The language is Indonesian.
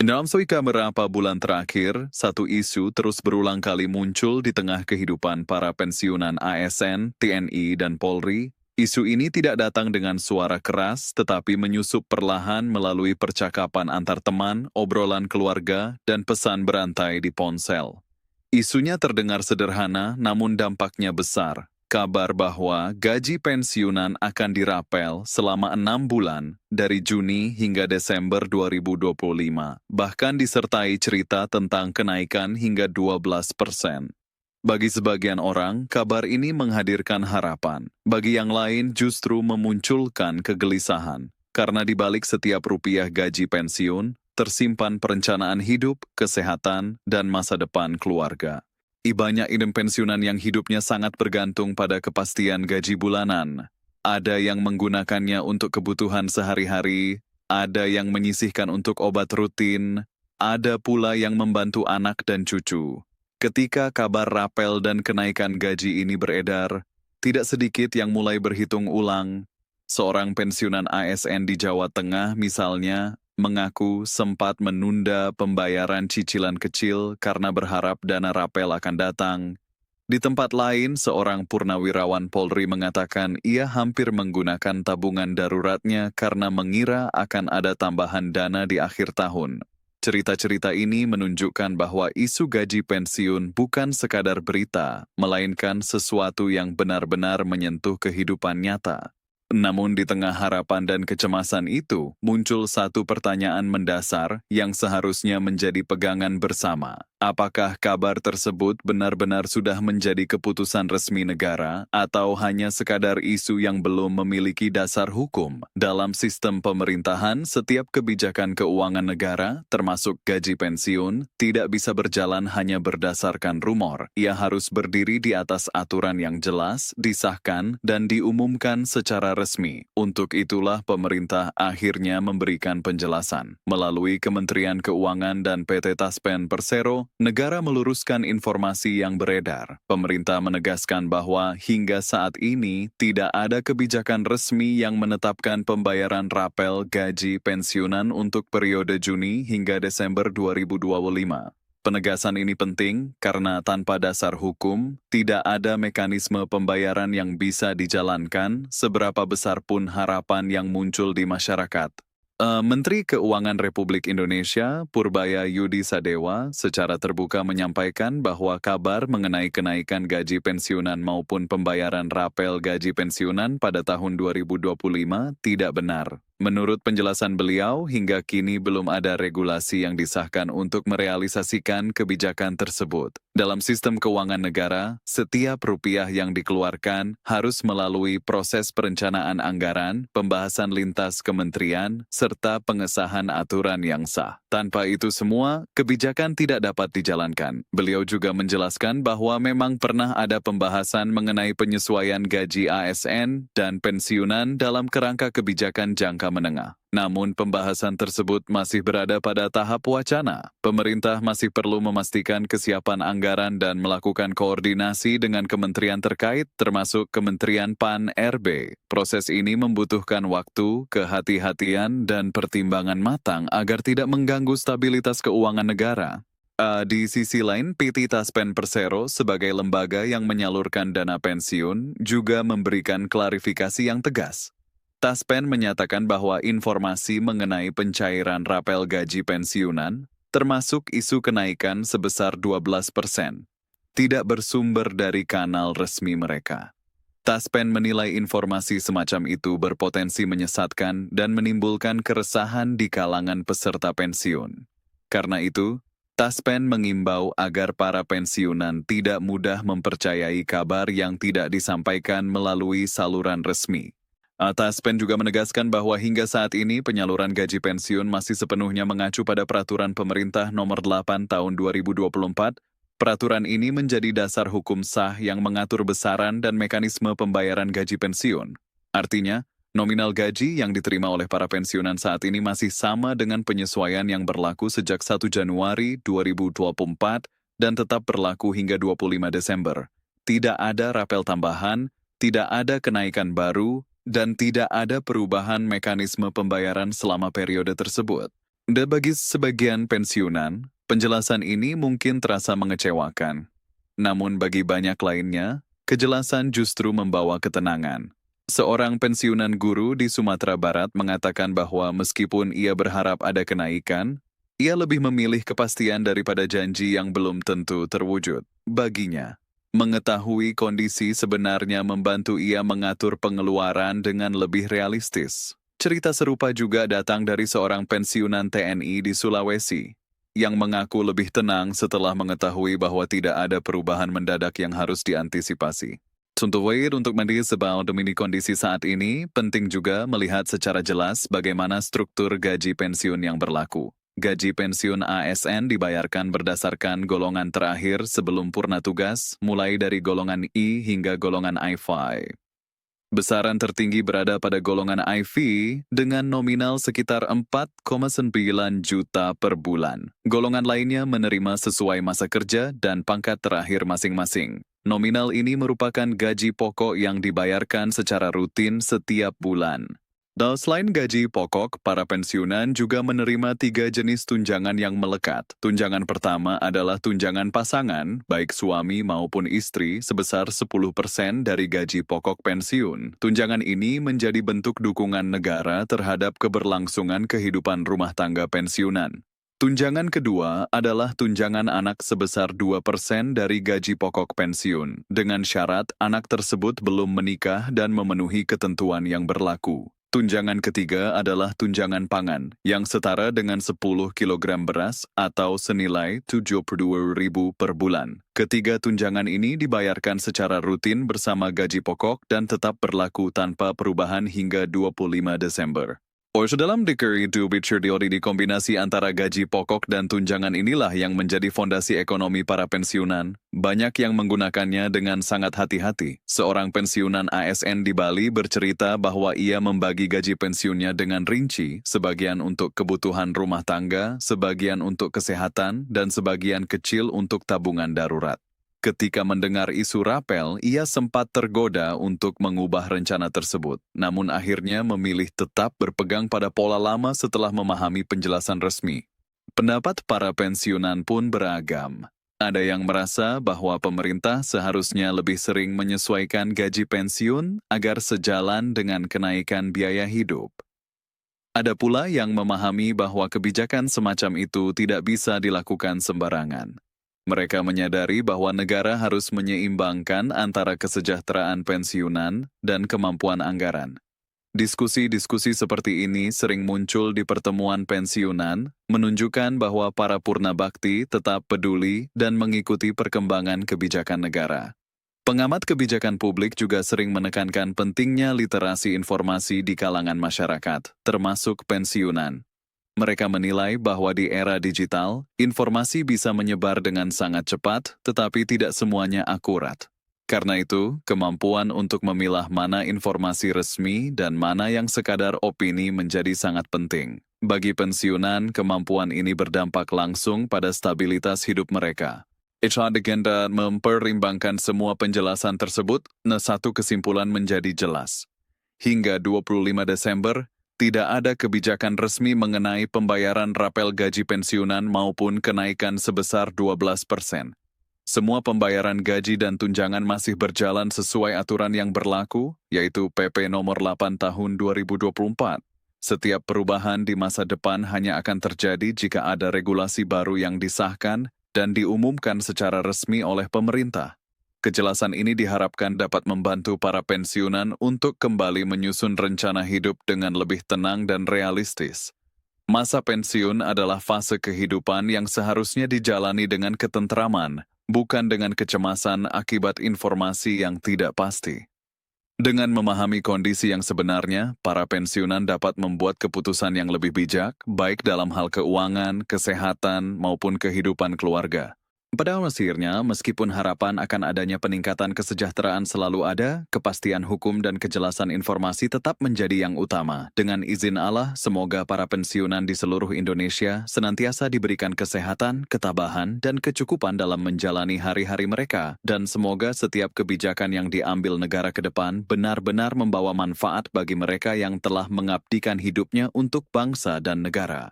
Dalam Soika beberapa bulan terakhir, satu isu terus berulang kali muncul di tengah kehidupan para pensiunan ASN, TNI, dan Polri. Isu ini tidak datang dengan suara keras, tetapi menyusup perlahan melalui percakapan antar teman, obrolan keluarga, dan pesan berantai di ponsel. Isunya terdengar sederhana, namun dampaknya besar. Kabar bahwa gaji pensiunan akan dirapel selama 6 bulan, dari Juni hingga Desember 2025, bahkan disertai cerita tentang kenaikan hingga 12%. Bagi sebagian orang, kabar ini menghadirkan harapan. Bagi yang lain justru memunculkan kegelisahan. Karena di balik setiap rupiah gaji pensiun, tersimpan perencanaan hidup, kesehatan, dan masa depan keluarga. Banyak idem pensiunan yang hidupnya sangat bergantung pada kepastian gaji bulanan. Ada yang menggunakannya untuk kebutuhan sehari-hari, ada yang menyisihkan untuk obat rutin, ada pula yang membantu anak dan cucu. Ketika kabar rapel dan kenaikan gaji ini beredar, tidak sedikit yang mulai berhitung ulang. Seorang pensiunan ASN di Jawa Tengah misalnya, mengaku sempat menunda pembayaran cicilan kecil karena berharap dana rapel akan datang. Di tempat lain, seorang purnawirawan Polri mengatakan ia hampir menggunakan tabungan daruratnya karena mengira akan ada tambahan dana di akhir tahun. Cerita-cerita ini menunjukkan bahwa isu gaji pensiun bukan sekadar berita, melainkan sesuatu yang benar-benar menyentuh kehidupan nyata. Namun di tengah harapan dan kecemasan itu, muncul satu pertanyaan mendasar yang seharusnya menjadi pegangan bersama. Apakah kabar tersebut benar-benar sudah menjadi keputusan resmi negara atau hanya sekadar isu yang belum memiliki dasar hukum? Dalam sistem pemerintahan, setiap kebijakan keuangan negara, termasuk gaji pensiun, tidak bisa berjalan hanya berdasarkan rumor. Ia harus berdiri di atas aturan yang jelas, disahkan, dan diumumkan secara resmi. Untuk itulah pemerintah akhirnya memberikan penjelasan. Melalui Kementerian Keuangan dan PT Taspen Persero, negara meluruskan informasi yang beredar. Pemerintah menegaskan bahwa hingga saat ini tidak ada kebijakan resmi yang menetapkan pembayaran rapel gaji pensiunan untuk periode Juni hingga Desember 2025. Penegasan ini penting karena tanpa dasar hukum, tidak ada mekanisme pembayaran yang bisa dijalankan seberapa besar pun harapan yang muncul di masyarakat. Menteri Keuangan Republik Indonesia, Purbaya Yudi Sadewa, secara terbuka menyampaikan bahwa kabar mengenai kenaikan gaji pensiunan maupun pembayaran rapel gaji pensiunan pada tahun 2025 tidak benar. Menurut penjelasan beliau, hingga kini belum ada regulasi yang disahkan untuk merealisasikan kebijakan tersebut. Dalam sistem keuangan negara, setiap rupiah yang dikeluarkan harus melalui proses perencanaan anggaran, pembahasan lintas kementerian, serta pengesahan aturan yang sah. Tanpa itu semua, kebijakan tidak dapat dijalankan. Beliau juga menjelaskan bahwa memang pernah ada pembahasan mengenai penyesuaian gaji ASN dan pensiunan dalam kerangka kebijakan jangka menengah. Namun pembahasan tersebut masih berada pada tahap wacana. Pemerintah masih perlu memastikan kesiapan anggaran dan melakukan koordinasi dengan kementerian terkait, termasuk Kementerian PAN-RB. Proses ini membutuhkan waktu, kehati-hatian, dan pertimbangan matang agar tidak mengganggu stabilitas keuangan negara. Di sisi lain, PT Taspen Persero sebagai lembaga yang menyalurkan dana pensiun juga memberikan klarifikasi yang tegas. Taspen menyatakan bahwa informasi mengenai pencairan rapel gaji pensiunan, termasuk isu kenaikan sebesar 12%, tidak bersumber dari kanal resmi mereka. Taspen menilai informasi semacam itu berpotensi menyesatkan dan menimbulkan keresahan di kalangan peserta pensiun. Karena itu, Taspen mengimbau agar para pensiunan tidak mudah mempercayai kabar yang tidak disampaikan melalui saluran resmi. Taspen juga menegaskan bahwa hingga saat ini penyaluran gaji pensiun masih sepenuhnya mengacu pada Peraturan Pemerintah Nomor 8 Tahun 2024. Peraturan ini menjadi dasar hukum sah yang mengatur besaran dan mekanisme pembayaran gaji pensiun. Artinya, nominal gaji yang diterima oleh para pensiunan saat ini masih sama dengan penyesuaian yang berlaku sejak 1 Januari 2024 dan tetap berlaku hingga 25 Desember. Tidak ada rapel tambahan, tidak ada kenaikan baru, dan tidak ada perubahan mekanisme pembayaran selama periode tersebut. Dan bagi sebagian pensiunan, penjelasan ini mungkin terasa mengecewakan. Namun bagi banyak lainnya, kejelasan justru membawa ketenangan. Seorang pensiunan guru di Sumatera Barat mengatakan bahwa meskipun ia berharap ada kenaikan, ia lebih memilih kepastian daripada janji yang belum tentu terwujud. Baginya, mengetahui kondisi sebenarnya membantu ia mengatur pengeluaran dengan lebih realistis. Cerita serupa juga datang dari seorang pensiunan TNI di Sulawesi, yang mengaku lebih tenang setelah mengetahui bahwa tidak ada perubahan mendadak yang harus diantisipasi. Untuk mendisebut demi kondisi saat ini, penting juga melihat secara jelas bagaimana struktur gaji pensiun yang berlaku. Gaji pensiun ASN dibayarkan berdasarkan golongan terakhir sebelum purna tugas, mulai dari golongan I hingga golongan I5. Besaran tertinggi berada pada golongan IV dengan nominal sekitar 4,9 juta per bulan. Golongan lainnya menerima sesuai masa kerja dan pangkat terakhir masing-masing. Nominal ini merupakan gaji pokok yang dibayarkan secara rutin setiap bulan. Dan selain gaji pokok, para pensiunan juga menerima 3 jenis tunjangan yang melekat. Tunjangan pertama adalah tunjangan pasangan, baik suami maupun istri, sebesar 10% dari gaji pokok pensiun. Tunjangan ini menjadi bentuk dukungan negara terhadap keberlangsungan kehidupan rumah tangga pensiunan. Tunjangan kedua adalah tunjangan anak sebesar 2% dari gaji pokok pensiun, dengan syarat anak tersebut belum menikah dan memenuhi ketentuan yang berlaku. Tunjangan ketiga adalah tunjangan pangan, yang setara dengan 10 kg beras atau senilai 72.000 per bulan. Ketiga tunjangan ini dibayarkan secara rutin bersama gaji pokok dan tetap berlaku tanpa perubahan hingga 25 Desember. Dalam dikeri di kombinasi antara gaji pokok dan tunjangan inilah yang menjadi fondasi ekonomi para pensiunan. Banyak yang menggunakannya dengan sangat hati-hati. Seorang pensiunan ASN di Bali bercerita bahwa ia membagi gaji pensiunnya dengan rinci, sebagian untuk kebutuhan rumah tangga, sebagian untuk kesehatan, dan sebagian kecil untuk tabungan darurat. Ketika mendengar isu rapel, ia sempat tergoda untuk mengubah rencana tersebut. Namun akhirnya memilih tetap berpegang pada pola lama setelah memahami penjelasan resmi. Pendapat para pensiunan pun beragam. Ada yang merasa bahwa pemerintah seharusnya lebih sering menyesuaikan gaji pensiun agar sejalan dengan kenaikan biaya hidup. Ada pula yang memahami bahwa kebijakan semacam itu tidak bisa dilakukan sembarangan. Mereka menyadari bahwa negara harus menyeimbangkan antara kesejahteraan pensiunan dan kemampuan anggaran. Diskusi-diskusi seperti ini sering muncul di pertemuan pensiunan, menunjukkan bahwa para purna bakti tetap peduli dan mengikuti perkembangan kebijakan negara. Pengamat kebijakan publik juga sering menekankan pentingnya literasi informasi di kalangan masyarakat, termasuk pensiunan. Mereka menilai bahwa di era digital, informasi bisa menyebar dengan sangat cepat, tetapi tidak semuanya akurat. Karena itu, kemampuan untuk memilah mana informasi resmi dan mana yang sekadar opini menjadi sangat penting. Bagi pensiunan, kemampuan ini berdampak langsung pada stabilitas hidup mereka. Agenda mempertimbangkan semua penjelasan tersebut, satu kesimpulan menjadi jelas. Hingga 25 Desember, tidak ada kebijakan resmi mengenai pembayaran rapel gaji pensiunan maupun kenaikan sebesar 12%. Semua pembayaran gaji dan tunjangan masih berjalan sesuai aturan yang berlaku, yaitu PP nomor 8 tahun 2024. Setiap perubahan di masa depan hanya akan terjadi jika ada regulasi baru yang disahkan dan diumumkan secara resmi oleh pemerintah. Kejelasan ini diharapkan dapat membantu para pensiunan untuk kembali menyusun rencana hidup dengan lebih tenang dan realistis. Masa pensiun adalah fase kehidupan yang seharusnya dijalani dengan ketentraman, bukan dengan kecemasan akibat informasi yang tidak pasti. Dengan memahami kondisi yang sebenarnya, para pensiunan dapat membuat keputusan yang lebih bijak, baik dalam hal keuangan, kesehatan, maupun kehidupan keluarga. Pada akhirnya, meskipun harapan akan adanya peningkatan kesejahteraan selalu ada, kepastian hukum dan kejelasan informasi tetap menjadi yang utama. Dengan izin Allah, semoga para pensiunan di seluruh Indonesia senantiasa diberikan kesehatan, ketabahan, dan kecukupan dalam menjalani hari-hari mereka. Dan semoga setiap kebijakan yang diambil negara ke depan benar-benar membawa manfaat bagi mereka yang telah mengabdikan hidupnya untuk bangsa dan negara.